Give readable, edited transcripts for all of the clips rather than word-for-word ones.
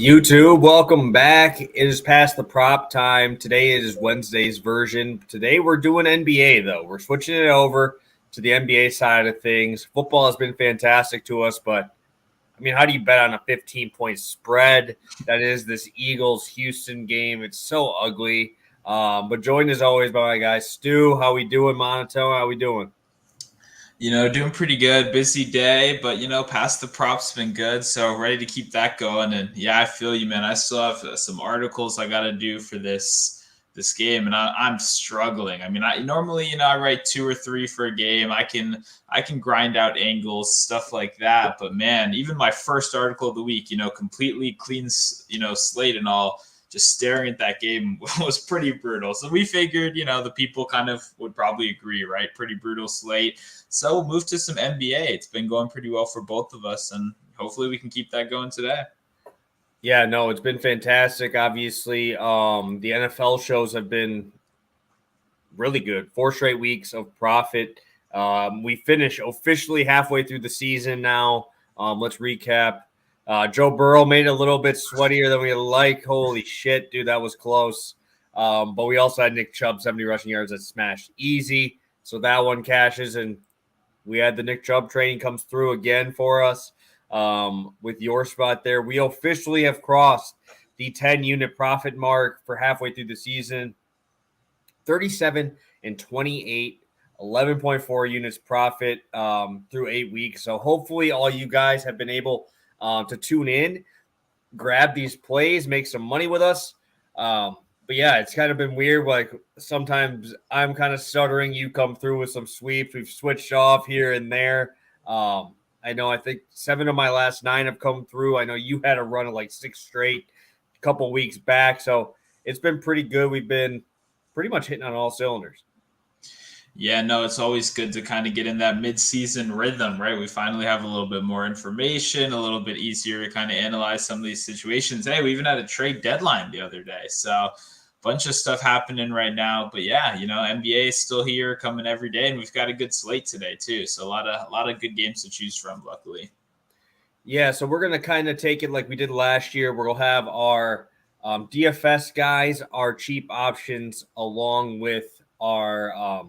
YouTube, welcome back. It is past the prop time. Today is Wednesday's version. Today we're doing NBA, though. We're switching it over to the NBA side of things. Football has been fantastic to us, but, I mean, how do you bet on a 15-point spread? That is this Eagles-Houston game. It's so ugly. But joined as always by my guy, Stu. How we doing, Monotone? How we doing? Doing pretty good. Busy day, but past the props been good, so ready to keep that going. And yeah, I feel you, man. I still have some articles I got to do for this game, and I'm struggling. I mean, I normally I write two or three for a game. I can grind out angles, stuff like that. But man, even my first article of the week, completely clean, slate and all. Just staring at that game was pretty brutal. So we figured, the people kind of would probably agree, right? Pretty brutal slate. So we'll move to some NBA. It's been going pretty well for both of us, and hopefully we can keep that going today. Yeah, no, it's been fantastic. Obviously, the NFL shows have been really good. 4 straight weeks of profit. We finish officially halfway through the season now. Let's recap. Joe Burrow made it a little bit sweatier than we like. Holy shit, dude, that was close. But we also had Nick Chubb, 70 rushing yards that smashed easy. So that one cashes, and we had the Nick Chubb training comes through again for us with your spot there. We officially have crossed the 10-unit profit mark for halfway through the season. 37 and 28, 11.4 units profit through 8 weeks. So hopefully all you guys have been able to tune in, grab these plays, make some money with us. But yeah, it's kind of been weird. Like sometimes I'm kind of stuttering. You come through with some sweeps. We've switched off here and there. I think 7 of my last 9 have come through. I know you had a run of like 6 straight a couple weeks back. So it's been pretty good. We've been pretty much hitting on all cylinders. Yeah, no, it's always good to kind of get in that mid-season rhythm, right? We finally have a little bit more information, a little bit easier to kind of analyze some of these situations. Hey, we even had a trade deadline the other day. So bunch of stuff happening right now. But yeah, NBA is still here coming every day, and we've got a good slate today too. So a lot of good games to choose from, luckily. Yeah, so we're going to kind of take it like we did last year. We'll have our DFS guys, our cheap options, along with our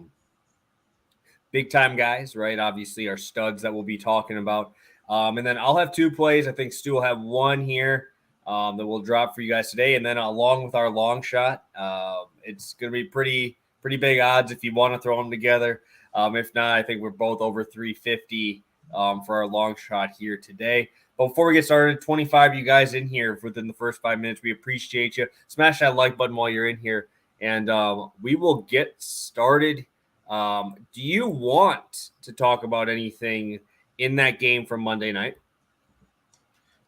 big time guys, right? Obviously, our studs that we'll be talking about. And then I'll have 2 plays. I think Stu will have 1 here that we'll drop for you guys today. And then along with our long shot, it's going to be pretty big odds if you want to throw them together. If not, I think we're both over 350 for our long shot here today. But before we get started, 25 you guys in here within the first 5 minutes. We appreciate you. Smash that like button while you're in here, and we will get started. Do you want to talk about anything in that game from Monday night?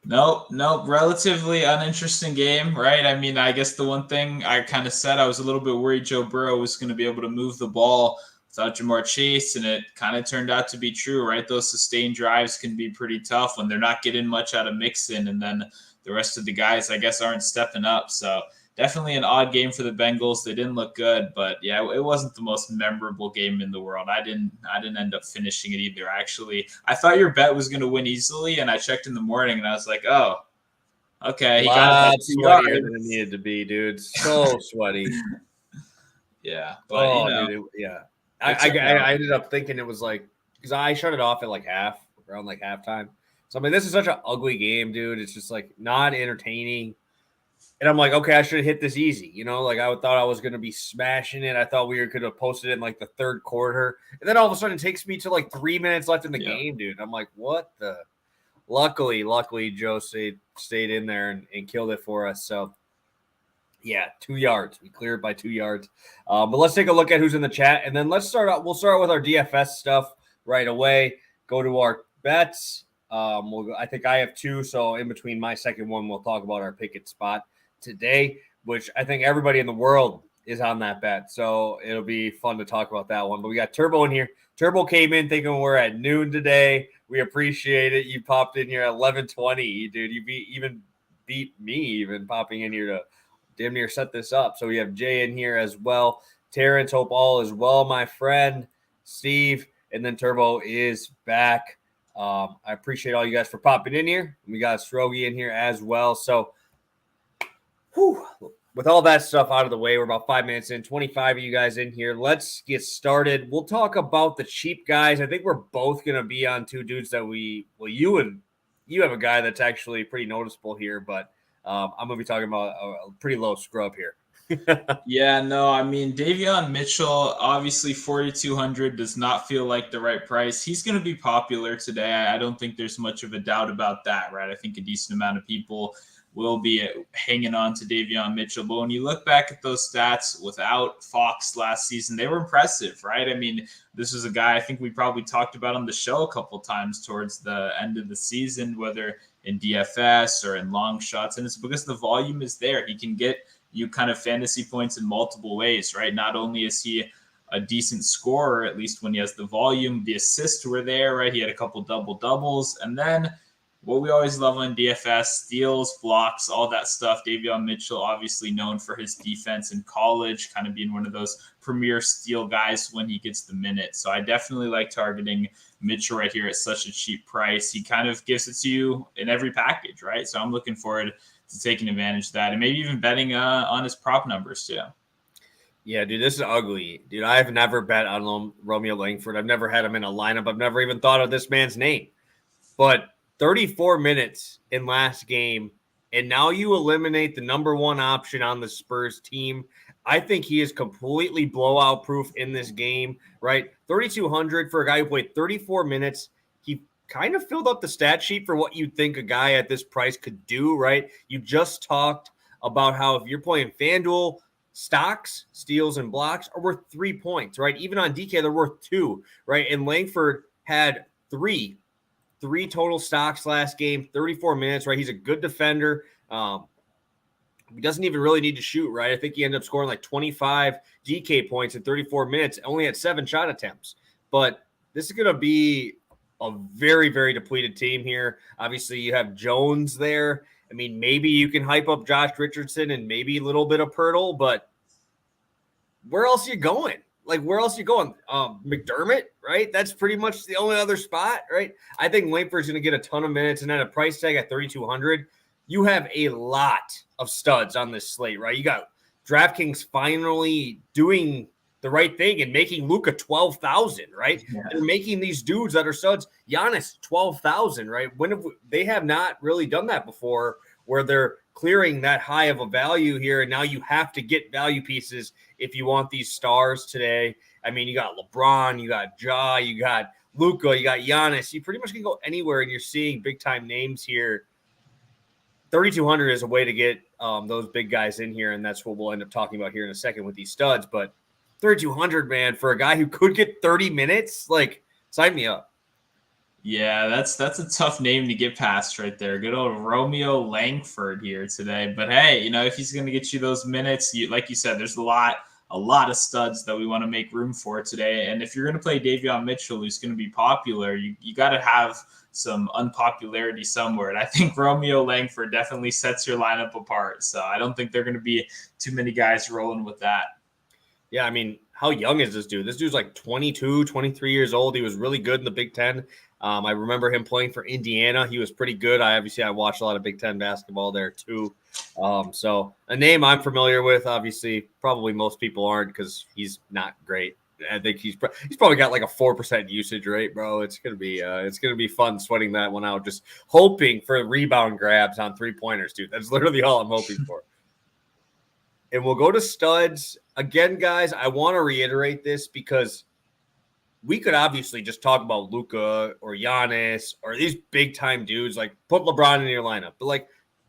Nope. Relatively uninteresting game, right? I mean, I guess the one thing I kind of said, I was a little bit worried Joe Burrow was going to be able to move the ball without Jamar Chase, and it kind of turned out to be true, right? Those sustained drives can be pretty tough when they're not getting much out of Mixon, and then the rest of the guys, I guess, aren't stepping up. So definitely an odd game for the Bengals. They didn't look good, but yeah, it wasn't the most memorable game in the world. I didn't end up finishing it either. Actually, I thought your bet was going to win easily, and I checked in the morning, and I was like, oh, okay, he got it by 2 sweatier than it yards. needed to be, dude. So sweaty. Yeah, but Dude, yeah. it I turned out. I ended up thinking it was like because I shut it off at like around like halftime. So I mean, this is such an ugly game, dude. It's just like not entertaining. And I'm like, okay, I should have hit this easy. Like I thought I was going to be smashing it. I thought we could have posted it in like the 3rd quarter. And then all of a sudden it takes me to like 3 minutes left in the game, dude. I'm like, what the? Luckily, Joe stayed in there and killed it for us. So, yeah, 2 yards. We cleared by 2 yards. But let's take a look at who's in the chat. And then let's start out. We'll start with our DFS stuff right away. Go to our bets. I think I have 2. So in between my second one, we'll talk about our pick it spot today, which I think everybody in the world is on that bet. So it'll be fun to talk about that one. But we got Turbo in here. Turbo came in thinking we're at noon today. We appreciate it. You popped in here at 11:20, dude. You beat me even popping in here to damn near set this up. So we have Jay in here as well. Terrence, hope all is well, my friend. Steve, and then Turbo is back. I appreciate all you guys for popping in here. We got Strogi in here as well. So Whew. With all that stuff out of the way, we're about 5 minutes in, 25 of you guys in here. Let's get started. We'll talk about the cheap guys. I think we're both going to be on two dudes that you have a guy that's actually pretty noticeable here, but I'm going to be talking about a pretty low scrub here. Yeah, no, I mean, Davion Mitchell, obviously 4,200 does not feel like the right price. He's going to be popular today. I don't think there's much of a doubt about that, right? I think a decent amount of people will be hanging on to Davion Mitchell. But when you look back at those stats without Fox last season, they were impressive, right? I mean, this was a guy I think we probably talked about on the show a couple times towards the end of the season, whether in DFS or in long shots. And it's because the volume is there. He can get you kind of fantasy points in multiple ways, right? Not only is he a decent scorer, at least when he has the volume, the assists were there, right? He had a couple doubles. And then what we always love on DFS, steals, blocks, all that stuff. Davion Mitchell, obviously known for his defense in college, kind of being one of those premier steal guys when he gets the minute. So I definitely like targeting Mitchell right here at such a cheap price. He kind of gives it to you in every package, right? So I'm looking forward to taking advantage of that and maybe even betting on his prop numbers too. Yeah, dude, this is ugly. Dude, I've never bet on Romeo Langford. I've never had him in a lineup. I've never even thought of this man's name. But 34 minutes in last game, and now you eliminate the number one option on the Spurs team. I think he is completely blowout proof in this game, right? 3,200 for a guy who played 34 minutes. He kind of filled up the stat sheet for what you'd think a guy at this price could do, right? You just talked about how if you're playing FanDuel, stocks, steals, and blocks are worth 3 points, right? Even on DK, they're worth 2, right? And Langford had three total stocks last game, 34 minutes, right? He's a good defender. He doesn't even really need to shoot, right? I think he ended up scoring like 25 DK points in 34 minutes, only had 7 shot attempts. But this is going to be a very, very depleted team here. Obviously, you have Jones there. I mean, maybe you can hype up Josh Richardson and maybe a little bit of Pirtle, but where else are you going? Like, where else are you going? McDermott, right? That's pretty much the only other spot, right? I think Langford's going to get a ton of minutes, and at a price tag at 3,200, you have a lot of studs on this slate, right? You got DraftKings finally doing the right thing and making Luka 12,000, right? Yeah. They're making these dudes that are studs, Giannis 12,000, right? They have not really done that before, where they're clearing that high of a value here, and now you have to get value pieces if you want these stars today. I mean, you got LeBron, you got Ja, you got Luka, you got Giannis. You pretty much can go anywhere, and you're seeing big-time names here. 3,200 is a way to get those big guys in here, and that's what we'll end up talking about here in a second with these studs. But 3,200, man, for a guy who could get 30 minutes, like, sign me up. Yeah, that's a tough name to get past right there. Good old Romeo Langford here today. But hey, if he's going to get you those minutes, like you said, there's a lot of studs that we want to make room for today. And if you're going to play Davion Mitchell, who's going to be popular, you got to have some unpopularity somewhere. And I think Romeo Langford definitely sets your lineup apart. So I don't think there are going to be too many guys rolling with that. Yeah, I mean, how young is this dude? This dude's like 22, 23 years old. He was really good in the Big Ten. I remember him playing for Indiana. He was pretty good. I watched a lot of Big Ten basketball there too. So a name I'm familiar with. Obviously, probably most people aren't because he's not great. I think he's probably got like a 4% usage rate, bro. It's gonna be fun sweating that one out. Just hoping for rebound grabs on 3-pointers, dude. That's literally all I'm hoping for. And we'll go to studs again, guys. I want to reiterate this because we could obviously just talk about Luka or Giannis or these big time dudes, like put LeBron in your lineup. But like,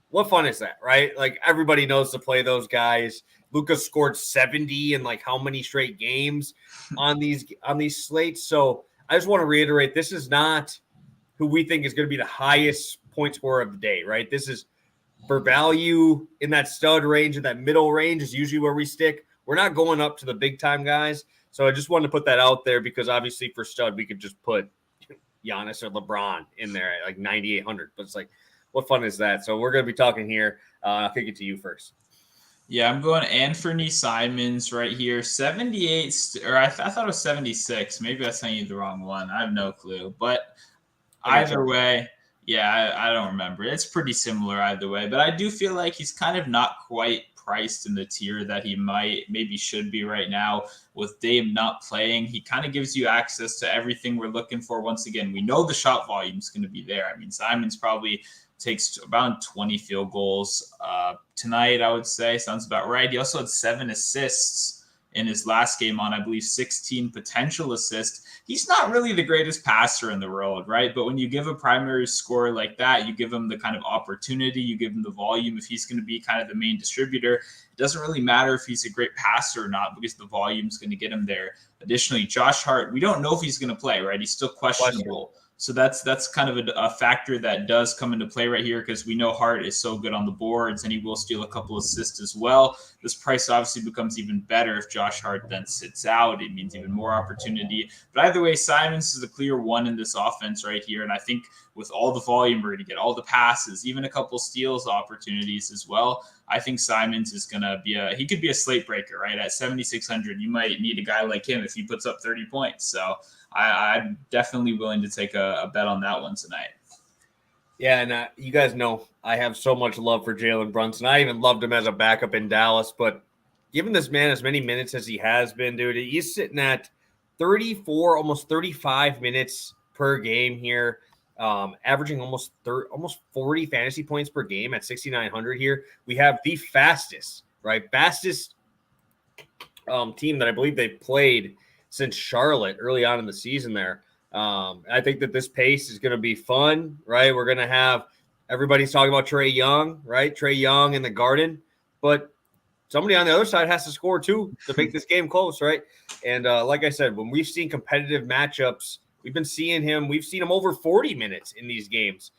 what fun is that, right? Like everybody knows to play those guys. Luka scored 70 in like how many straight games on these slates. So I just want to reiterate, this is not who we think is going to be the highest point scorer of the day, right? This is for value in that stud range, in that middle range is usually where we stick. We're not going up to the big time guys. So I just wanted to put that out there because obviously for stud, we could just put Giannis or LeBron in there at like 9,800. But it's like, what fun is that? So we're going to be talking here. I'll kick it to you first. Yeah, I'm going Anthony Simons right here. 78, or I thought it was 76. Maybe I sent you the wrong one. I have no clue. But either way, yeah, I don't remember. It's pretty similar either way. But I do feel like he's kind of not quite priced in the tier that he maybe should be right now. With Dame not playing, he kind of gives you access to everything we're looking for. Once again, we know the shot volume is going to be there. I mean, Simons probably takes about 20 field goals tonight, I would say. Sounds about right. He also had 7 assists in his last game on, I believe, 16 potential assists. He's not really the greatest passer in the world, right? But when you give a primary scorer like that, you give him the kind of opportunity, you give him the volume. If he's going to be kind of the main distributor, it doesn't really matter if he's a great passer or not, because the volume is going to get him there. Additionally, Josh Hart, we don't know if he's going to play, right? He's still questionable. So that's kind of a factor that does come into play right here, because we know Hart is so good on the boards and he will steal a couple assists as well. This price obviously becomes even better if Josh Hart then sits out. It means even more opportunity. But either way, Simons is a clear one in this offense right here. And I think with all the volume we're going to get, all the passes, even a couple steals opportunities as well, I think Simons is going to be he could be a slate breaker, right? At 7,600, you might need a guy like him if he puts up 30 points. So I'm definitely willing to take a bet on that one tonight. Yeah, and you guys know I have so much love for Jalen Brunson. I even loved him as a backup in Dallas, but given this man as many minutes as he has been, dude, he's sitting at 34, almost 35 minutes per game here, averaging almost 40 fantasy points per game at 6,900 here. We have the fastest team that I believe they played since Charlotte early on in the season there. I think that this pace is going to be fun, right? We're going to have everybody's talking about Trey Young, right? Trey Young in the Garden, but somebody on the other side has to score too to make this game close, right? And like I said, when we've seen competitive matchups, we've seen him over 40 minutes in these games.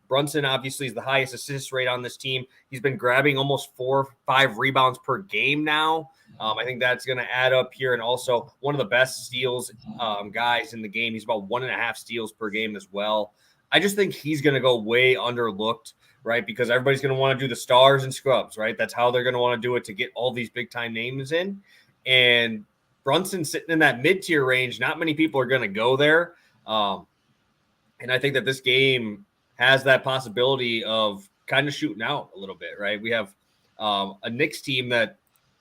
Brunson obviously is the highest assist rate on this team. He's been grabbing almost 4 or 5 rebounds per game now. I think that's going to add up here. And also one of the best steals guys in the game. He's about 1.5 steals per game as well. I just think he's going to go way underlooked, right? Because everybody's going to want to do the stars and scrubs, right? That's how they're going to want to do it to get all these big time names in. And Brunson sitting in that mid-tier range, not many people are going to go there. And I think that this game has that possibility of kind of shooting out a little bit, right? We have a Knicks team that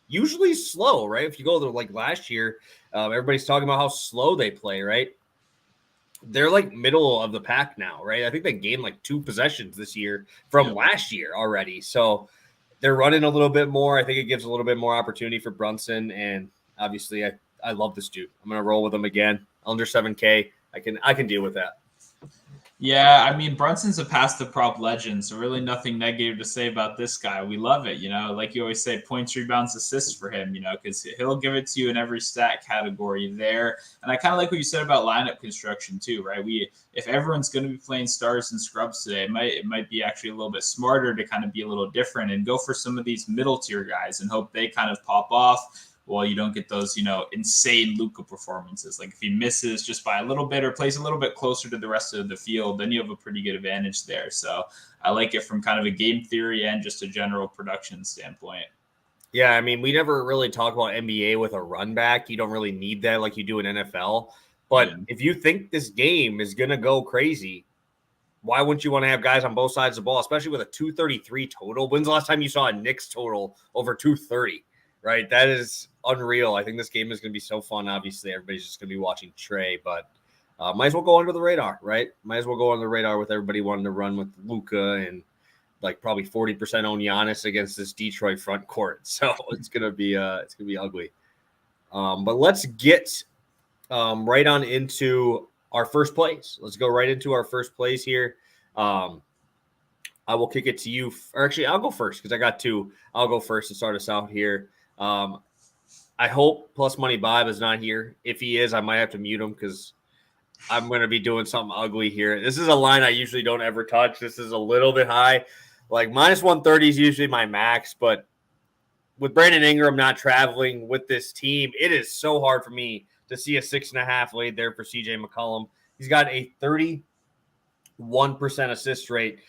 usually is slow, right? If you go to like last year, everybody's talking about how slow they play, right? They're like middle of the pack now, right? I think they gained like 2 possessions this year from last year already. So they're running a little bit more. I think it gives a little bit more opportunity for Brunson. And obviously I love this dude. I'm going to roll with him again. Under 7K. I can deal with that. Yeah, I mean, Brunson's a past the prop legend, so really nothing negative to say about this guy. We love it, like you always say, points, rebounds, assists for him, because he'll give it to you in every stat category there. And I kind of like what you said about lineup construction too, right? If everyone's going to be playing stars and scrubs today, it might be actually a little bit smarter to kind of be a little different and go for some of these middle tier guys and hope they kind of pop off. Well, you don't get those, insane Luka performances. Like if he misses just by a little bit or plays a little bit closer to the rest of the field, then you have a pretty good advantage there. So I like it from kind of a game theory and just a general production standpoint. Yeah, I mean, we never really talk about NBA with a run back. You don't really need that like you do in NFL. But if you think this game is going to go crazy, why wouldn't you want to have guys on both sides of the ball, especially with a 233 total? When's the last time you saw a Knicks total over 230? Right, that is unreal. I think this game is going to be so fun. Obviously, everybody's just going to be watching Trey, but might as well go under the radar, right? Might as well go under the radar with everybody wanting to run with Luka and like probably 40% own Giannis against this Detroit front court. So it's gonna be ugly. But let's get right on into our first place. Let's go right into our first place here. I will kick it to you, or actually, I'll go first because I got 2. I'll go first to start us out here. I hope Plus Money Bob is not here. If he is, I might have to mute him because I'm going to be doing something ugly here. This is a line I usually don't ever touch. This is a little bit high. Like minus 130 is usually my max, but with Brandon Ingram not traveling with this team, it is so hard for me to see a 6.5 laid there for CJ McCollum. He's got a 31% assist rate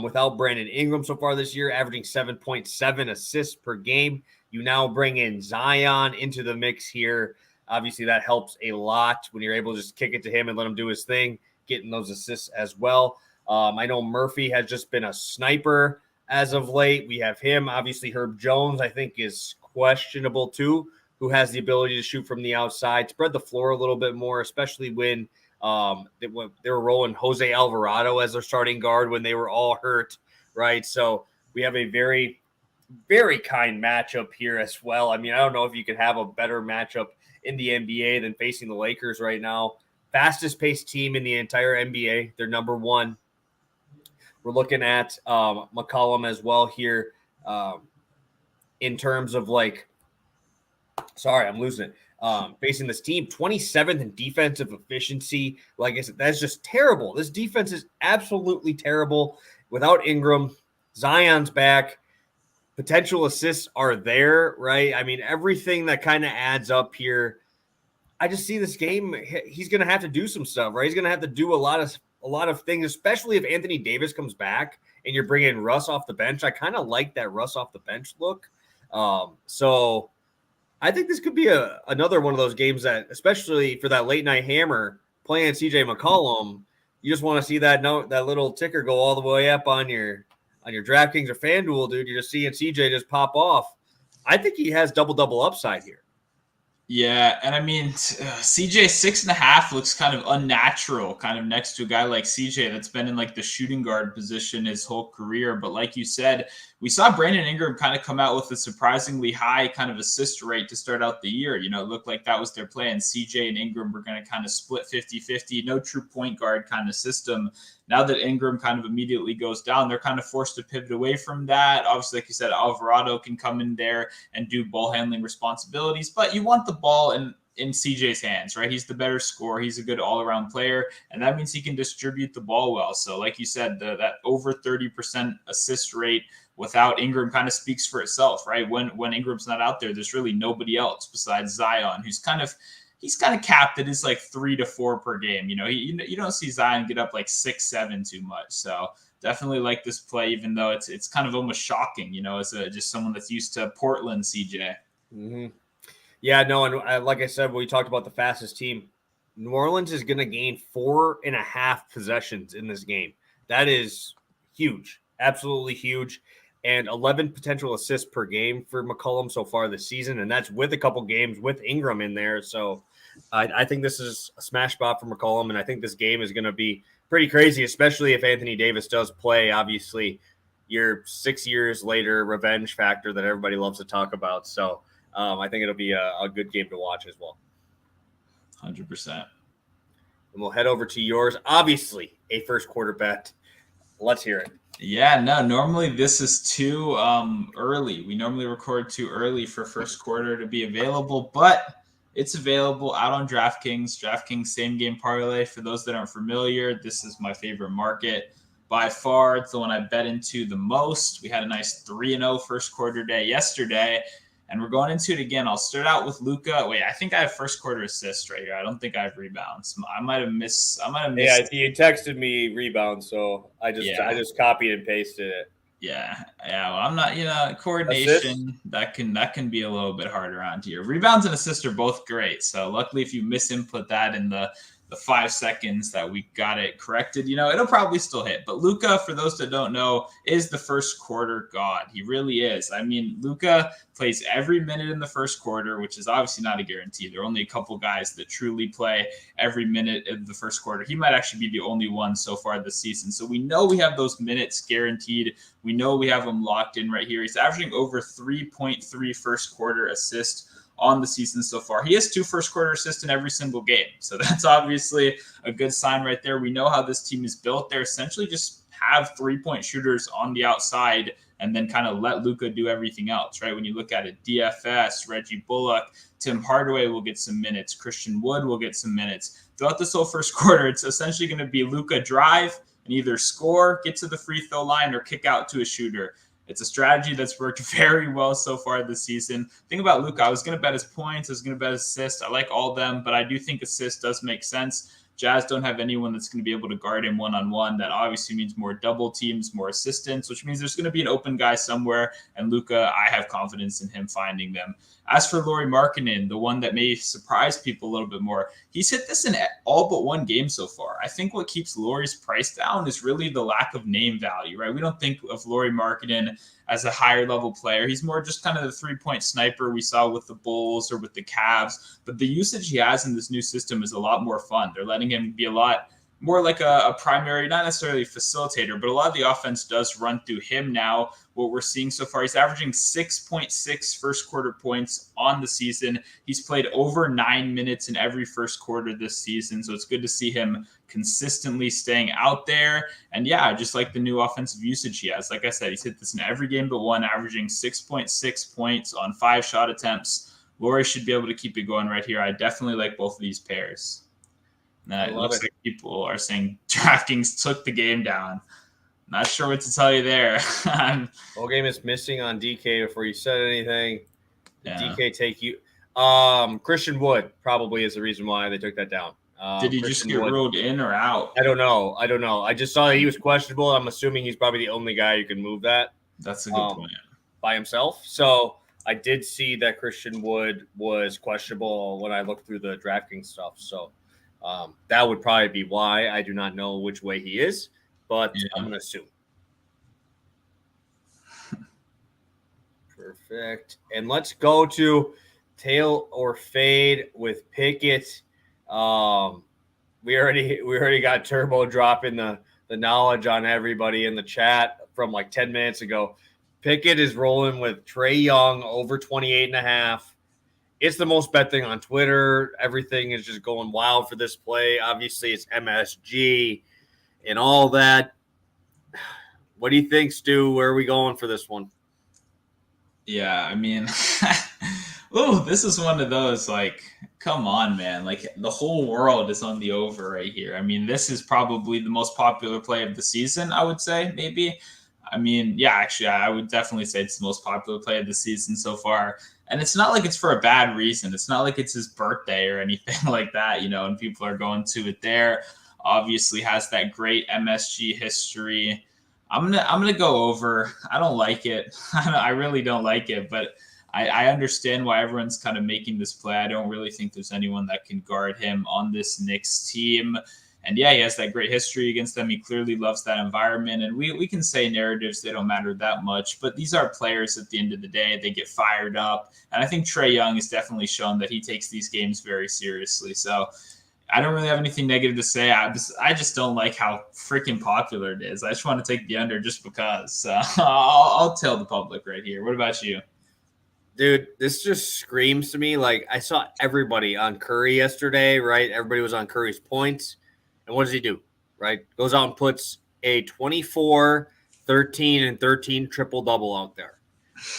without Brandon Ingram so far this year, averaging 7.7 assists per game. You now bring in Zion into the mix here. Obviously, that helps a lot when you're able to just kick it to him and let him do his thing, getting those assists as well. I know Murphy has just been a sniper. as of late. We have him. Obviously, Herb Jones, I think, is questionable too, who has the ability to shoot from the outside, spread the floor a little bit more, especially when they were rolling Jose Alvarado as their starting guard when they were all hurt, right? So we have a very, very kind matchup here as well. I mean, I don't know if you could have a better matchup in the NBA than facing the Lakers right now. Fastest paced team in the entire NBA. They're number one. We're looking at McCollum as well here in terms of sorry, I'm losing it. Facing this team, 27th in defensive efficiency. Like I said, that's just terrible. This defense is absolutely terrible. Without Ingram, Zion's back. Potential assists are there, right? I mean, everything that kind of adds up here. I just see this game. He's going to have to do some stuff, right? He's going to have to do a lot of things, especially if Anthony Davis comes back and you're bringing Russ off the bench. I kind of like that Russ off the bench look. So I think this could be another one of those games that, especially for that late night hammer playing CJ McCollum, you just want to see that little ticker go all the way up on your DraftKings or FanDuel, dude. You're just seeing CJ just pop off. I think he has double upside here. Yeah, and I mean, CJ 6.5 looks kind of unnatural, kind of next to a guy like CJ that's been in like the shooting guard position his whole career. But like you said, we saw Brandon Ingram kind of come out with a surprisingly high kind of assist rate to start out the year. You know, it looked like that was their plan. CJ and Ingram were going to kind of split 50-50, no true point guard kind of system. Now that Ingram kind of immediately goes down, they're kind of forced to pivot away from that. Obviously, like you said, Alvarado can come in there and do ball handling responsibilities, but you want the ball in CJ's hands, right? He's the better scorer. He's a good all-around player, and that means he can distribute the ball well. So like you said, that over 30% assist rate without Ingram kind of speaks for itself, right? When Ingram's not out there, there's really nobody else besides Zion, he's kind of capped at his like 3 to 4 per game. You know, you don't see Zion get up like 6-7 too much. So definitely like this play, even though it's kind of almost shocking, you know, as just someone that's used to Portland CJ. Mm-hmm. Yeah, no, and like I said, we talked about the fastest team. New Orleans is going to gain 4.5 possessions in this game. That is huge, absolutely huge. And 11 potential assists per game for McCollum so far this season. And that's with a couple games with Ingram in there. So I think this is a smash spot for McCollum. And I think this game is going to be pretty crazy, especially if Anthony Davis does play. Obviously, your 6 years later revenge factor that everybody loves to talk about. So I think it'll be a good game to watch as well. 100%. And we'll head over to yours. Obviously, a first quarter bet. Let's hear it. Yeah, no, normally this is too early. We normally record too early for first quarter to be available, but it's available out on DraftKings. DraftKings same game parlay. For those that aren't familiar, this is my favorite market by far. It's the one I bet into the most. We had a nice 3-0 first quarter day yesterday, and we're going into it again. I'll start out with Luka. Wait, I think I have first quarter assists right here. I don't think I have rebounds. I might have missed. Yeah, you texted me rebound, so I just copied and pasted it. Yeah. Well, I'm not. Coordination that can be a little bit harder on here. Rebounds and assists are both great. So luckily, if you misinput that in the 5 seconds that we got it corrected, it'll probably still hit. But Luka, for those that don't know, is the first quarter god. He really is. I mean, Luka plays every minute in the first quarter, which is obviously not a guarantee. There are only a couple guys that truly play every minute of the first quarter. He might actually be the only one so far this season. So we know we have those minutes guaranteed. We know we have him locked in right here. He's averaging over 3.3 first quarter assists on the season so far. He has 2 first quarter assists in every single game. So that's obviously a good sign right there. We know how this team is built. They're essentially just have 3-point shooters on the outside and then kind of let Luka do everything else, right? When you look at it, DFS, Reggie Bullock, Tim Hardaway will get some minutes. Christian Wood will get some minutes. Throughout this whole first quarter, it's essentially going to be Luka drive and either score, get to the free throw line, or kick out to a shooter. It's a strategy that's worked very well so far this season. Think about Luka. I was going to bet his points. I was going to bet his assists. I like all of them, but I do think assists does make sense. Jazz don't have anyone that's going to be able to guard him one-on-one. That obviously means more double teams, more assistants, which means there's going to be an open guy somewhere. And Luka, I have confidence in him finding them. As for Lauri Markkanen, the one that may surprise people a little bit more, he's hit this in all but one game so far. I think what keeps Lauri's price down is really the lack of name value, right? We don't think of Lauri Markkanen as a higher level player. He's more just kind of the 3-point sniper we saw with the Bulls or with the Cavs. But the usage he has in this new system is a lot more fun. They're letting him be a lot more like a primary, not necessarily facilitator, but a lot of the offense does run through him now. What we're seeing so far, he's averaging 6.6 first quarter points on the season. He's played over 9 minutes in every first quarter this season. So it's good to see him consistently staying out there. And yeah, just like the new offensive usage he has. Like I said, he's hit this in every game but one, averaging 6.6 points on 5 shot attempts. Lauri should be able to keep it going right here. I definitely like both of these pairs. It looks like people are saying DraftKings took the game down. Not sure what to tell you there. Whole game is missing on DK before you said anything. Did DK take you? Christian Wood probably is the reason why they took that down. Did he just get ruled in or out? I don't know. I just saw that he was questionable. I'm assuming he's probably the only guy who can move that. That's a good point. By himself. So I did see that Christian Wood was questionable when I looked through the DraftKings stuff. So that would probably be why. I do not know which way he is, but I'm going to assume. Perfect. And let's go to tail or fade with Pickett. We already got Turbo dropping the knowledge on everybody in the chat from like 10 minutes ago. Pickett is rolling with Trey Young over 28.5. It's the most bet thing on Twitter. Everything is just going wild for this play. Obviously, it's MSG and all that. What do you think, Stu? Where are we going for this one? Yeah, I mean, this is one of those, like, come on, man. Like, the whole world is on the over right here. I mean, this is probably the most popular play of the season, I would say, maybe. I mean, yeah, actually, I would definitely say it's the most popular play of the season so far. And it's not like it's for a bad reason. It's not like it's his birthday or anything like that, and people are going to it there. Obviously has that great MSG history. I'm gonna go over. I don't like it. I really don't like it, but I understand why everyone's kind of making this play. I don't really think there's anyone that can guard him on this Knicks team. And yeah, he has that great history against them. He clearly loves that environment. And we can say narratives, they don't matter that much. But these are players at the end of the day. They get fired up. And I think Trey Young has definitely shown that he takes these games very seriously. So I don't really have anything negative to say. I just don't like how freaking popular it is. I just want to take the under just because. So I'll tell the public right here. What about you? Dude, this just screams to me like I saw everybody on Curry yesterday, right? Everybody was on Curry's points. And what does he do, right? Goes out and puts a 24, 13, and 13 triple-double out there.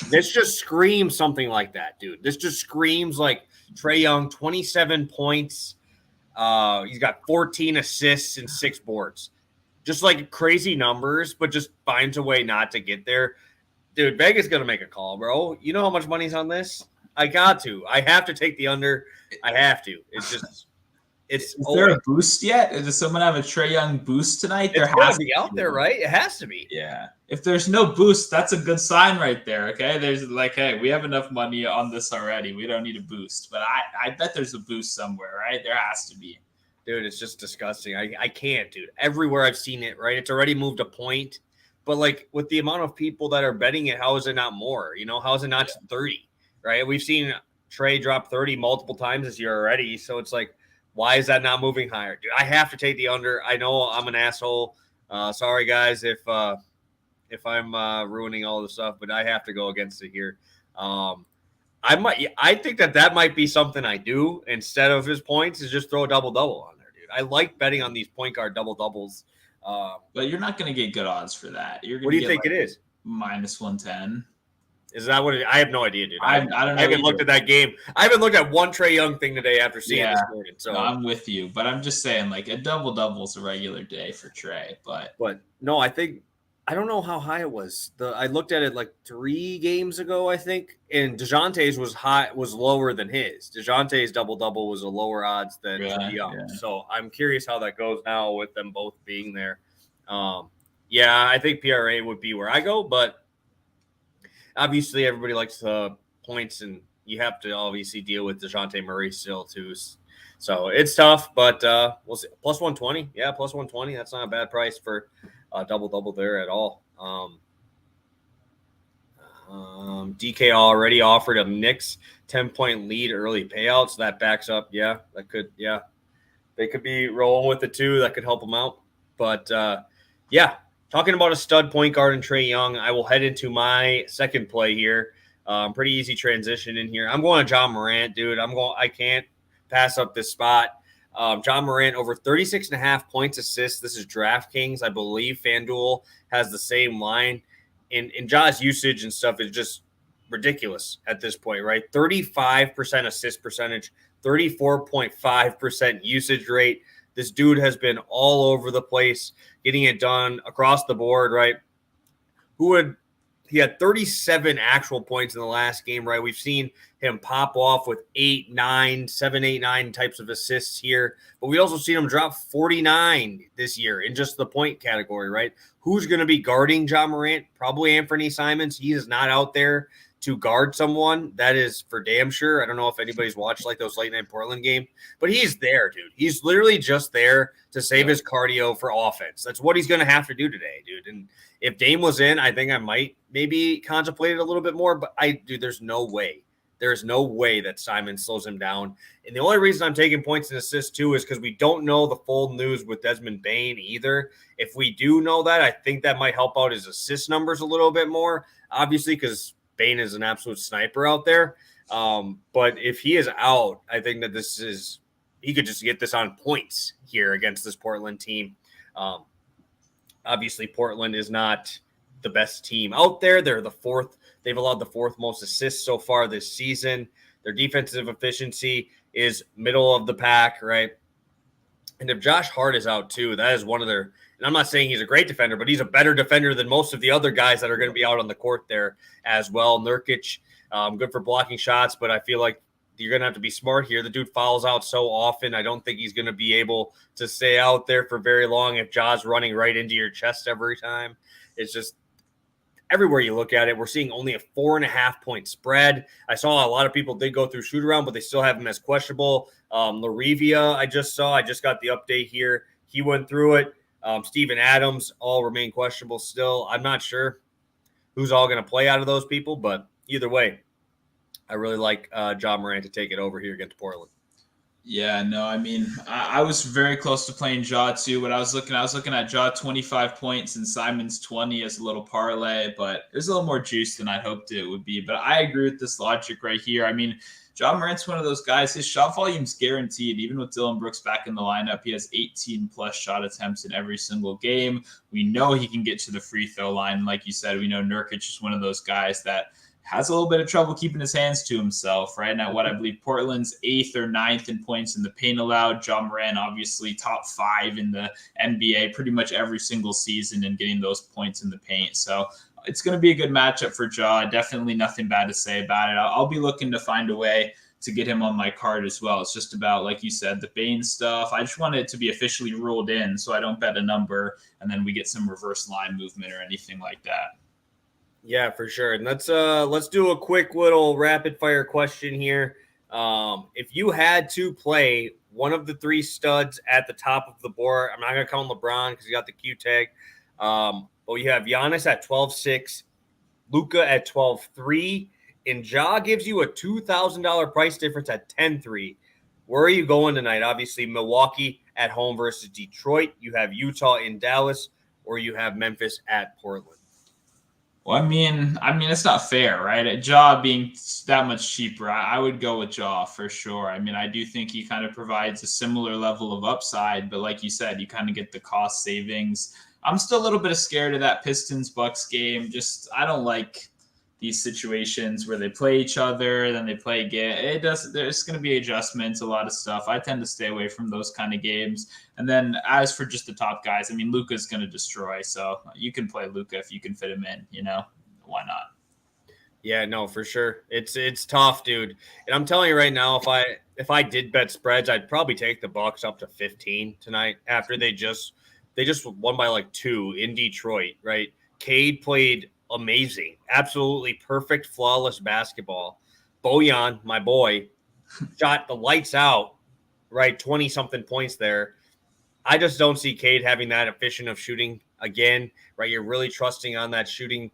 This just screams something like that, dude. This just screams like Trey Young, 27 points. He's got 14 assists and 6 boards. Just like crazy numbers, but just finds a way not to get there. Dude, Vegas going to make a call, bro. You know how much money's on this? I got to. I have to take the under. I have to. It's just... Is there a boost yet? Does someone have a Trey Young boost tonight? It's got to be out there, right? It has to be. Yeah. If there's no boost, that's a good sign right there, okay? There's like, hey, we have enough money on this already. We don't need a boost. But I bet there's a boost somewhere, right? There has to be. Dude, it's just disgusting. I can't, dude. Everywhere I've seen it, right? It's already moved a point. But, like, with the amount of people that are betting it, how is it not more? How is it not 30, right? We've seen Trey drop 30 multiple times this year already. So it's like, why is that not moving higher? Dude, I have to take the under. I know I'm an asshole. Sorry, guys, if I'm ruining all the stuff, but I have to go against it here. I think that might be something I do instead of his points is just throw a double-double on there, dude. I like betting on these point guard double-doubles. But you're not going to get good odds for that. What do you think it is? Minus 110. Is that what I have no idea, dude. I don't know. I haven't looked at that game. I haven't looked at one Trey Young thing today after seeing this morning. So no, I'm with you, but I'm just saying, like, a double-double is a regular day for Trey. But no, I think I don't know how high it was. I looked at it like 3 games ago, I think, and DeJounte's was lower than his. DeJounte's double-double was a lower odds than Trey Young. Yeah. So I'm curious how that goes now with them both being there. Yeah, I think PRA would be where I go, but obviously everybody likes points, and you have to obviously deal with DeJounte Murray still too. So it's tough, but we'll see. Plus 120. Yeah, plus 120. That's not a bad price for double-double there at all. DK already offered a Knicks 10-point lead early payout, so that backs up. Yeah, they could be rolling with it too. That could help them out. But yeah, talking about a stud point guard and Trey Young, I will head into my second play here. Pretty easy transition in here. I'm going to John Morant, dude. I can't pass up this spot. John Morant over 36.5 points, assists. This is DraftKings. I believe FanDuel has the same line. And Ja's usage and stuff is just ridiculous at this point, right? 35% assist percentage, 34.5% usage rate. This dude has been all over the place, getting it done across the board, right? He had 37 actual points in the last game, right? We've seen him pop off with 8, 9, 7, 8, 9 types of assists here. But we also seen him drop 49 this year in just the point category, right? Who's going to be guarding John Morant? Probably Anthony Simons. He is not out there to guard someone. That is for damn sure. I don't know if anybody's watched like those late night Portland games, but he's there, dude. He's literally just there to save his cardio for offense. That's what he's going to have to do today, dude. And if Dame was in, I think I might maybe contemplate it a little bit more, but there's no way. There's no way that Simon slows him down. And the only reason I'm taking points and assists too is because we don't know the full news with Desmond Bane either. If we do know that, I think that might help out his assist numbers a little bit more, obviously, because Bane is an absolute sniper out there. But if he is out, I think that he could just get this on points here against this Portland team. Obviously, Portland is not the best team out there. They're the fourth. They've allowed the fourth most assists so far this season. Their defensive efficiency is middle of the pack, right? And if Josh Hart is out too, that is one of their – and I'm not saying he's a great defender, but he's a better defender than most of the other guys that are going to be out on the court there as well. Nurkic, good for blocking shots, but I feel like you're going to have to be smart here. The dude fouls out so often. I don't think he's going to be able to stay out there for very long if Ja's running right into your chest every time. It's just everywhere you look at it, we're seeing only a 4.5-point spread. I saw a lot of people did go through shoot around, but they still have him as questionable. Larivia, I just got the update here. He went through it. Steven Adams all remain questionable still. I'm not sure who's all going to play out of those people, but either way, I really like John Morant to take it over here against Portland. Yeah, no, I mean, I was very close to playing Ja too, but I was looking at Ja 25 points and Simons 20 as a little parlay, but there's a little more juice than I hoped it would be. But I agree with this logic right here. I mean, Ja Morant's one of those guys, his shot volume's guaranteed. Even with Dylan Brooks back in the lineup, he has 18 plus shot attempts in every single game. We know he can get to the free throw line. Like you said, we know Nurkic is one of those guys that has a little bit of trouble keeping his hands to himself, right? Now, what I believe Portland's 8th or 9th in points in the paint allowed. Ja Morant, obviously, top 5 in the NBA pretty much every single season and getting those points in the paint. So it's going to be a good matchup for Ja. Definitely nothing bad to say about it. I'll be looking to find a way to get him on my card as well. It's just about, like you said, the Bane stuff. I just want it to be officially ruled in so I don't bet a number and then we get some reverse line movement or anything like that. Yeah, for sure. And let's do a quick little rapid fire question here. If you had to play one of the 3 studs at the top of the board, I'm not going to count LeBron because he got the Q tag. But you have Giannis at 12.6, Luka at 12.3, and Ja gives you a $2,000 price difference at 10.3. Where are you going tonight? Obviously, Milwaukee at home versus Detroit. You have Utah in Dallas, or you have Memphis at Portland. Well, I mean, it's not fair, right? Ja being that much cheaper, I would go with Ja for sure. I mean, I do think he kind of provides a similar level of upside, but like you said, you kind of get the cost savings. I'm still a little bit scared of that Pistons-Bucks game. Just, I don't like these situations where they play each other, then they play again. There's going to be adjustments, a lot of stuff. I tend to stay away from those kind of games. And then as for just the top guys, I mean, Luka's going to destroy. So you can play Luka if you can fit him in, why not? Yeah, no, for sure. It's tough, dude. And I'm telling you right now, if I did bet spreads, I'd probably take the Bucks up to 15 tonight after they just won by like 2 in Detroit, right? Cade played amazing, absolutely perfect, flawless basketball. Bojan, my boy, shot the lights out, right? 20 something points there. I just don't see Cade having that efficient of shooting again, right? You're really trusting on that shooting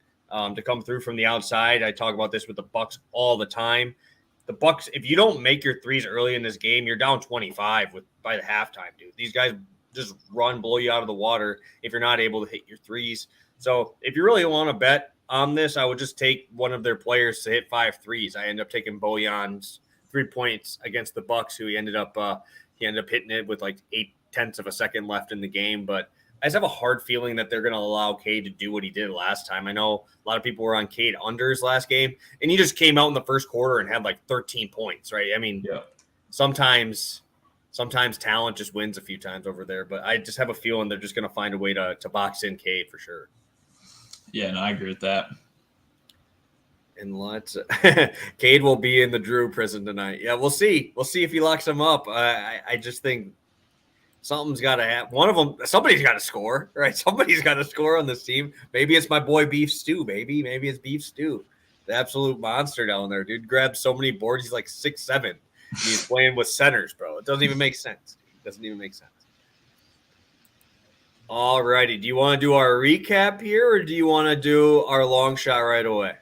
to come through from the outside. I talk about this with the Bucks all the time. The Bucks, if you don't make your threes early in this game, you're down 25 by the halftime, dude. These guys just blow you out of the water if you're not able to hit your threes. So if you really want to bet on this, I would just take one of their players to hit 5 threes. I end up taking Bojan's 3 points against the Bucks, who he ended up hitting it with like 0.8 of a second left in the game. But I just have a hard feeling that they're going to allow Cade to do what he did last time. I know a lot of people were on Cade unders last game, and he just came out in the first quarter and had like 13 points, right? I mean, yeah. Sometimes talent just wins a few times over there, but I just have a feeling they're just going to find a way to box in Cade for sure. Yeah, no, I agree with that. And Cade will be in the Drew prison tonight. Yeah, we'll see. We'll see if he locks him up. I just think something's got to happen. One of them, somebody's got to score, right? Somebody's got to score on this team. Maybe it's my boy Beef Stew, baby. Maybe it's Beef Stew, the absolute monster down there, dude. Grabs so many boards. He's like 6'7". He's playing with centers, bro. It doesn't even make sense. All righty. Do you want to do our recap here, or do you want to do our long shot right away?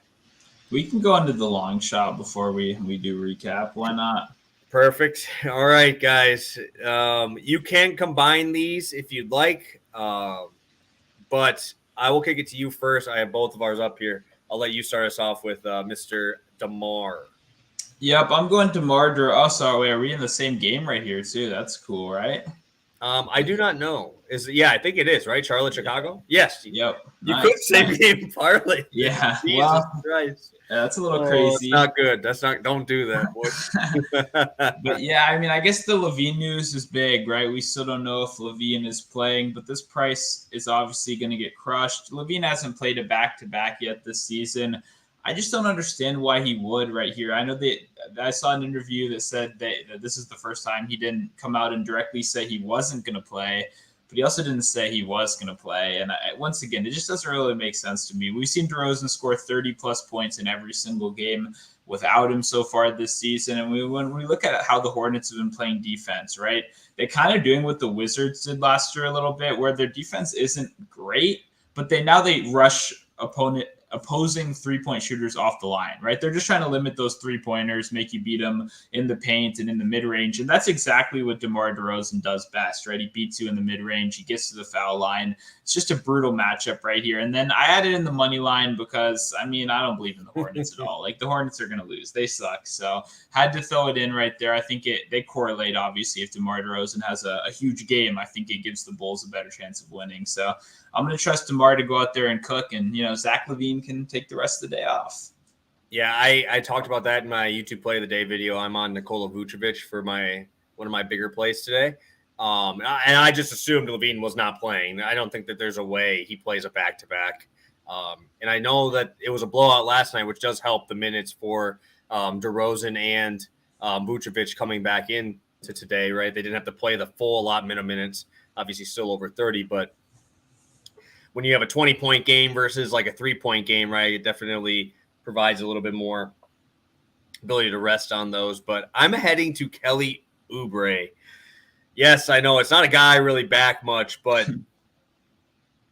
We can go into the long shot before we do recap. Why not? Perfect. All right, guys. You can combine these if you'd like, but I will kick it to you first. I have both of ours up here. I'll let you start us off with Mr. DeMar. Yep, I'm going DeMar. Oh, sorry. Are we in the same game right here too? That's cool, right? I do not know. I think it is, right? Charlotte, Chicago? Yes. Yep. You could say game parlay. Yeah. Jesus Christ. Yeah, that's a little crazy. It's not good. Don't do that, boy. But yeah, I mean, I guess the LaVine news is big, right? We still don't know if LaVine is playing, but this price is obviously going to get crushed. LaVine hasn't played a back-to-back yet this season. I just don't understand why he would right here. I know that I saw an interview that said that this is the first time he didn't come out and directly say he wasn't going to play, but he also didn't say he was going to play. And once again, it just doesn't really make sense to me. We've seen DeRozan score 30-plus points in every single game without him so far this season. And when we look at how the Hornets have been playing defense, right, they're kind of doing what the Wizards did last year a little bit, where their defense isn't great, but they rush opposing three-point shooters off the line, right? They're just trying to limit those three-pointers, make you beat them in the paint and in the mid-range. And that's exactly what DeMar DeRozan does best, right? He beats you in the mid-range. He gets to the foul line. It's just a brutal matchup right here. And then I added in the money line because, I mean, I don't believe in the Hornets at all. Like, the Hornets are going to lose. They suck. So had to throw it in right there. I think they correlate, obviously. If DeMar DeRozan has a huge game, I think it gives the Bulls a better chance of winning. So I'm going to trust DeMar to go out there and cook, and, Zach LaVine can take the rest of the day off. Yeah, I talked about that in my YouTube Play of the Day video. I'm on Nikola Vucevic for one of my bigger plays today. And I just assumed LaVine was not playing. I don't think that there's a way he plays a back-to-back. And I know that it was a blowout last night, which does help the minutes for DeRozan and Vucevic coming back in to today, right? They didn't have to play the full allotment of minutes, obviously still over 30, but when you have a 20-point game versus like a 3-point game, right, it definitely provides a little bit more ability to rest on those. But I'm heading to Kelly Oubre. Yes, I know it's not a guy I really back much, but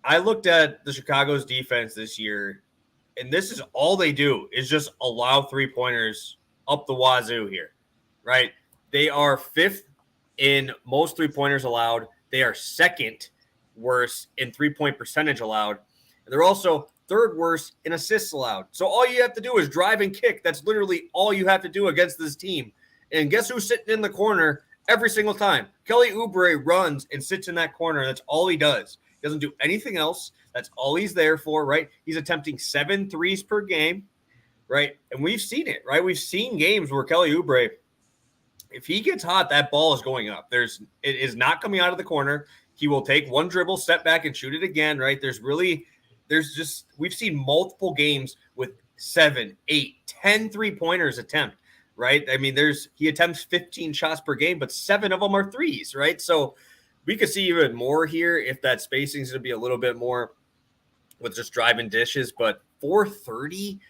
I looked at the Chicago's defense this year, and this is all they do is just allow three-pointers up the wazoo here, right? They are 5th in most three-pointers allowed. They are 2nd worst in 3-point percentage allowed. And they're also 3rd worst in assists allowed. So all you have to do is drive and kick. That's literally all you have to do against this team. And guess who's sitting in the corner every single time? Kelly Oubre runs and sits in that corner. That's all he does. He doesn't do anything else. That's all he's there for, right? He's attempting 7 threes per game. right? And we've seen it, right? We've seen games where Kelly Oubre, if he gets hot, that ball is going up. It is not coming out of the corner. He will take one dribble, step back, and shoot it again, right? We've seen multiple games with 7, 8, 10 3-pointers attempt, right? I mean, he attempts 15 shots per game, but 7 of them are threes, right? So we could see even more here if that spacing is going to be a little bit more with just driving dishes, but 430,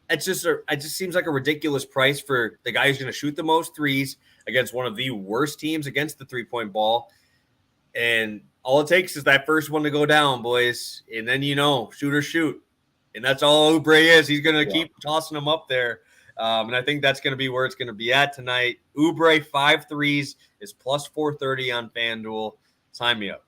it just seems like a ridiculous price for the guy who's going to shoot the most threes against one of the worst teams against the 3-point ball. And all it takes is that first one to go down, boys. And then, shoot or shoot. And that's all Oubre is. He's going to keep tossing them up there. And I think that's going to be where it's going to be at tonight. Oubre 5 threes is plus 430 on FanDuel. Sign me up.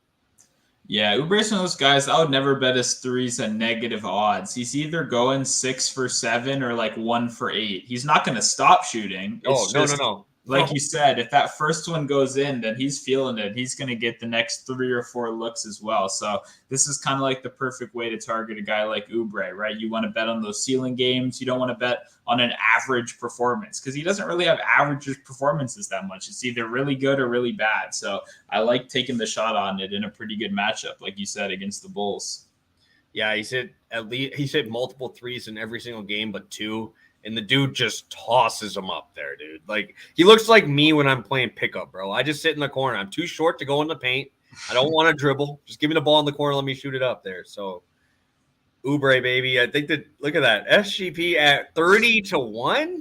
Yeah, Oubre's one of those guys, I would never bet his threes at negative odds. He's either going 6 for 7 or like 1 for 8. He's not going to stop shooting. No. Like you said, if that first one goes in, then he's feeling it. He's going to get the next 3 or 4 looks as well. So this is kind of like the perfect way to target a guy like Oubre, right? You want to bet on those ceiling games. You don't want to bet on an average performance because he doesn't really have average performances that much. It's either really good or really bad. So I like taking the shot on it in a pretty good matchup, like you said, against the Bulls. Yeah, he's hit multiple threes in every single game, but 2. And the dude just tosses them up there, dude. Like, he looks like me when I'm playing pickup, bro. I just sit in the corner. I'm too short to go in the paint. I don't want to dribble. Just give me the ball in the corner. Let me shoot it up there. So, Oubre, baby. I think look at that. SGP at 30-1.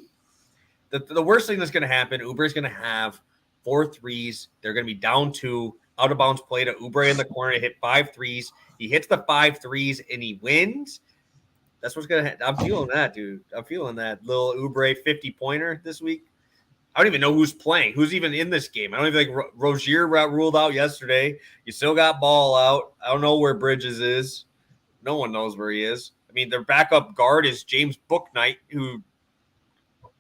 The worst thing that's going to happen, Oubre is going to have 4 threes. They're going to be down 2. Out of bounds play to Oubre in the corner to hit 5 threes. He hits the 5 threes and he wins. That's what's going to happen. I'm feeling that, dude. I'm feeling that little Oubre 50-pointer this week. I don't even know who's playing, who's even in this game. I don't even think Rozier ruled out yesterday. You still got Ball out. I don't know where Bridges is. No one knows where he is. I mean, their backup guard is James Bouknight, who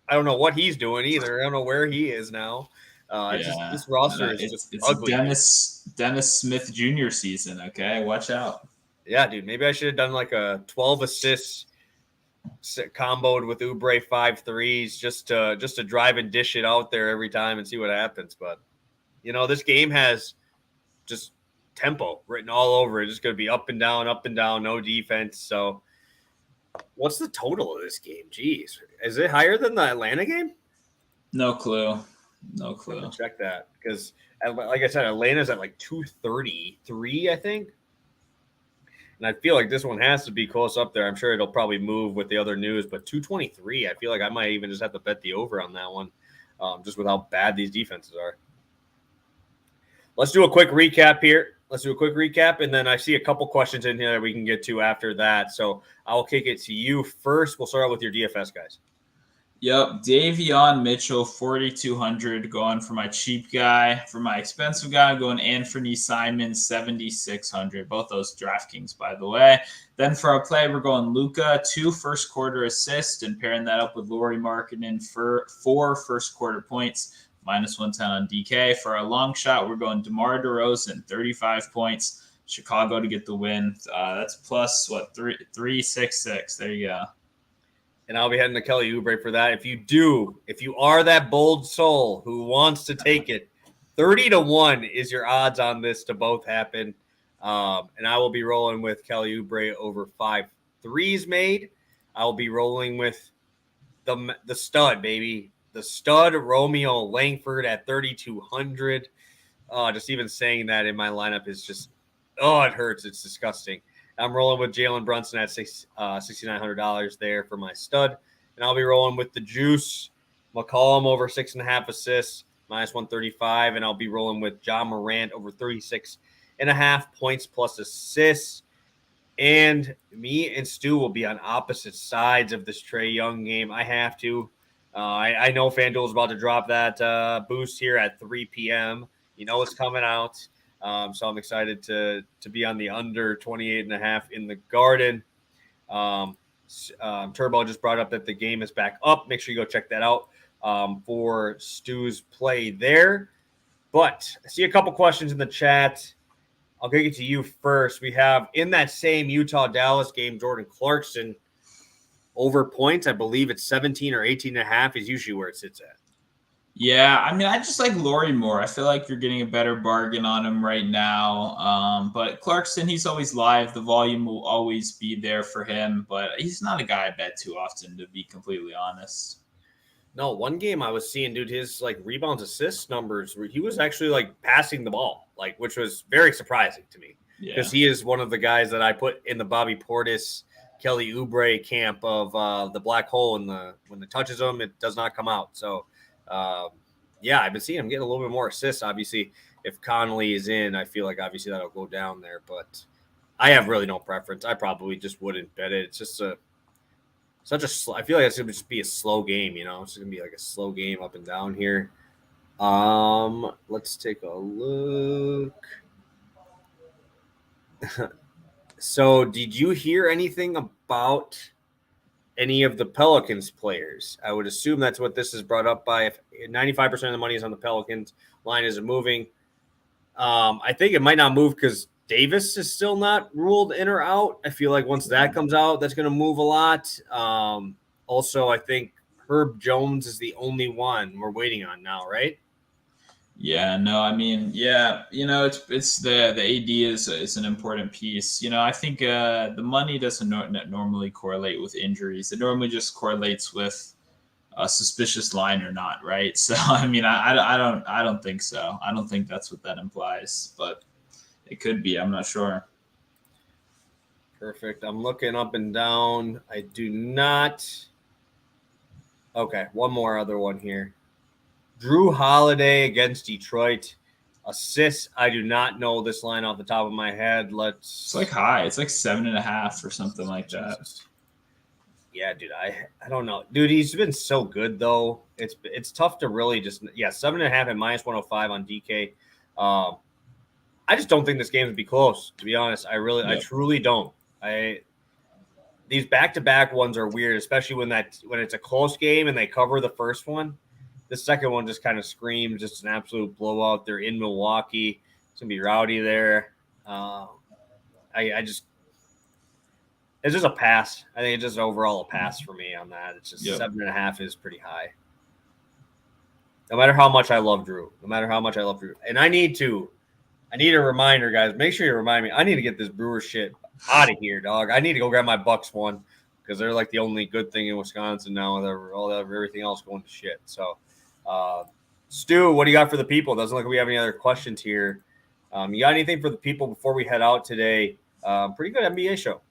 I don't know what he's doing either. I don't know where he is now. This roster is just ugly. Dennis Smith Jr. season, okay? Watch out. Yeah, dude. Maybe I should have done like a 12 assists comboed with Oubre 5 threes just to drive and dish it out there every time and see what happens. But this game has just tempo written all over it. It's going to be up and down, no defense. So, what's the total of this game? Jeez, is it higher than the Atlanta game? No clue. Check that because, like I said, Atlanta's at like 233, I think. And I feel like this one has to be close up there. I'm sure it'll probably move with the other news, but 223, I feel like I might even just have to bet the over on that one, just with how bad these defenses are. Let's do a quick recap here. And then I see a couple questions in here that we can get to after that. So I'll kick it to you first. We'll start out with your DFS guys. Yep, Davion Mitchell, 4,200 going for my cheap guy. For my expensive guy, I'm going Anthony Simon, 7,600. Both those DraftKings, by the way. Then for our play, we're going Luka, 2 first-quarter assists, and pairing that up with Lauri Markkanen for 4 first-quarter points, minus 110 on DK. For our long shot, we're going DeMar DeRozan, 35 points, Chicago to get the win. That's plus, 366. There you go. And I'll be heading to Kelly Oubre for that. If you are that bold soul who wants to take it, 30-1 is your odds on this to both happen. And I will be rolling with Kelly Oubre over 5 threes made. I'll be rolling with the stud, baby. The stud, Romeo Langford at 3,200. Just even saying that in my lineup is just, it hurts. It's disgusting. I'm rolling with Jalen Brunson at $6,900 there for my stud. And I'll be rolling with the juice, McCollum over 6.5 assists, minus 135. And I'll be rolling with John Morant over 36.5 points plus assists. And me and Stu will be on opposite sides of this Trey Young game. I have to. I know FanDuel is about to drop that boost here at 3 p.m. You know it's coming out. So I'm excited to be on the under 28.5 in the Garden. Turbo just brought up that the game is back up. Make sure you go check that out for Stu's play there. But I see a couple questions in the chat. I'll get to you first. We have in that same Utah-Dallas game, Jordan Clarkson. over points. I believe it's 17 or 18.5 is usually where it sits at. Yeah, I mean, I just like Laurie more. I feel like you're getting a better bargain on him right now. But Clarkson, he's always live. The volume will always be there for him, but he's not a guy I bet too often, to be completely honest. No, one game I was seeing, dude, his like rebounds, assists numbers, he was actually like passing the ball, like, which was very surprising to me because he is one of the guys that I put in the Bobby Portis, Kelly Oubre camp of the black hole. And when it touches him, it does not come out. So, yeah, I've been seeing him getting a little bit more assists. Obviously, if Connolly is in, I feel like obviously that'll go down there. But I have really no preference. I probably just wouldn't bet it. It's just I feel like it's gonna just be a slow game, you know. It's gonna be like a slow game up and down here. Let's take a look. So, did you hear anything about any of the Pelicans players? I would assume that's what this is brought up by. If 95% of the money is on the Pelicans, line isn't moving. I think it might not move because Davis is still not ruled in or out. I feel like once that comes out, that's going to move a lot. Also, I think Herb Jones is the only one we're waiting on now, right? Yeah, no, I mean, yeah, it's the AD is an important piece. I think the money doesn't normally correlate with injuries. It normally just correlates with a suspicious line or not, right? So, I mean, I don't think so. I don't think that's what that implies, but it could be. I'm not sure. Perfect. I'm looking up and down. I do not. Okay, one more other one here. Drew Holiday against Detroit. Assists. I do not know this line off the top of my head. It's like high. It's like 7.5 or something like that. Yeah, dude. I don't know. Dude, he's been so good though. It's tough to really just 7.5 at -105 on DK. I just don't think this game would be close, to be honest. I truly don't. These back-to-back ones are weird, especially when it's a close game and they cover the first one. The second one just kind of screams just an absolute blowout. They're in Milwaukee. It's gonna be rowdy there. It's just a pass. I think it's just overall a pass for me on that. It's just 7.5 is pretty high. No matter how much I love Drew. And I need a reminder, guys. Make sure you remind me. I need to get this Brewer shit out of here, dog. I need to go grab my Bucks one because they're like the only good thing in Wisconsin now with everything else going to shit. So, Stu, what do you got for the people? Doesn't look like we have any other questions here. You got anything for the people before we head out today? Pretty good NBA show.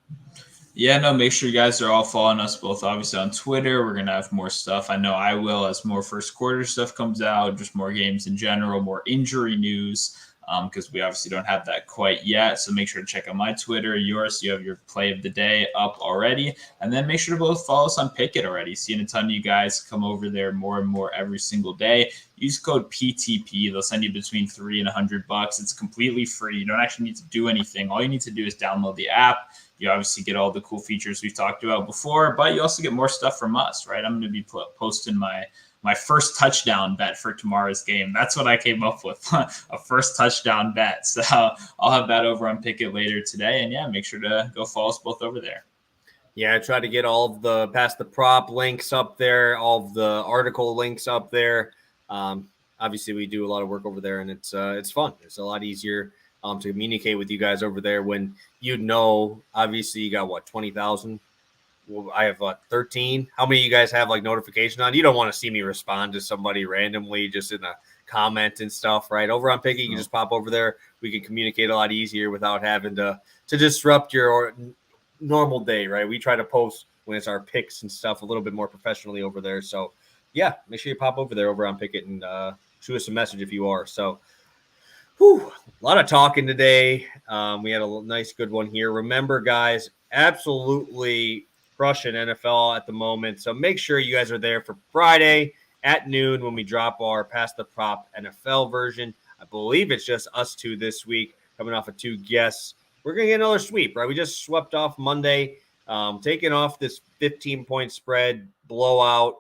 Yeah, no, make sure you guys are all following us both, obviously, on Twitter. We're going to have more stuff. I know I will as more first quarter stuff comes out, just more games in general, more injury news, because we obviously don't have that quite yet. So make sure to check out my Twitter, yours. You have your play of the day up already. And then make sure to both follow us on Pickett already. Seeing a ton of you guys come over there more and more every single day. Use code PTP. They'll send you between $3 and $100. It's completely free. You don't actually need to do anything. All you need to do is download the app. You obviously get all the cool features we've talked about before, but you also get more stuff from us, right? I'm going to be posting my first touchdown bet for tomorrow's game. That's what I came up with, a first touchdown bet. So I'll have that over on Pickett later today. And yeah, make sure to go follow us both over there. Yeah, I try to get all of the past the prop links up there, all of the article links up there. Obviously, we do a lot of work over there, and it's fun. It's a lot easier to communicate with you guys over there when obviously you got 20,000. Well, I have 13. How many of you guys have like notification on? You don't want to see me respond to somebody randomly just in a comment and stuff, right? Over on Picky, you can just pop over there. We can communicate a lot easier without having to disrupt your normal day, right? We try to post when it's our picks and stuff a little bit more professionally over there. So yeah, make sure you pop over there over on Pickett and shoot us a message if you are. So a lot of talking today. We had a nice, good one here. Remember, guys, absolutely crushing NFL at the moment. So make sure you guys are there for Friday at noon when we drop our Past the Prop NFL version. I believe it's just us two this week, coming off of 2 guests. We're going to get another sweep, right? We just swept off Monday, taking off this 15-point spread blowout.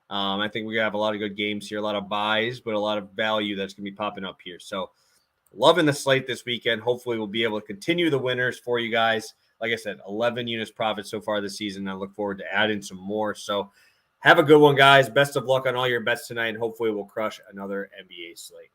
I think we have a lot of good games here, a lot of buys, but a lot of value that's going to be popping up here. So loving the slate this weekend. Hopefully we'll be able to continue the winners for you guys. like I said, 11 units profit so far this season. I look forward to adding some more. So have a good one, guys. Best of luck on all your bets tonight, and hopefully we'll crush another NBA slate.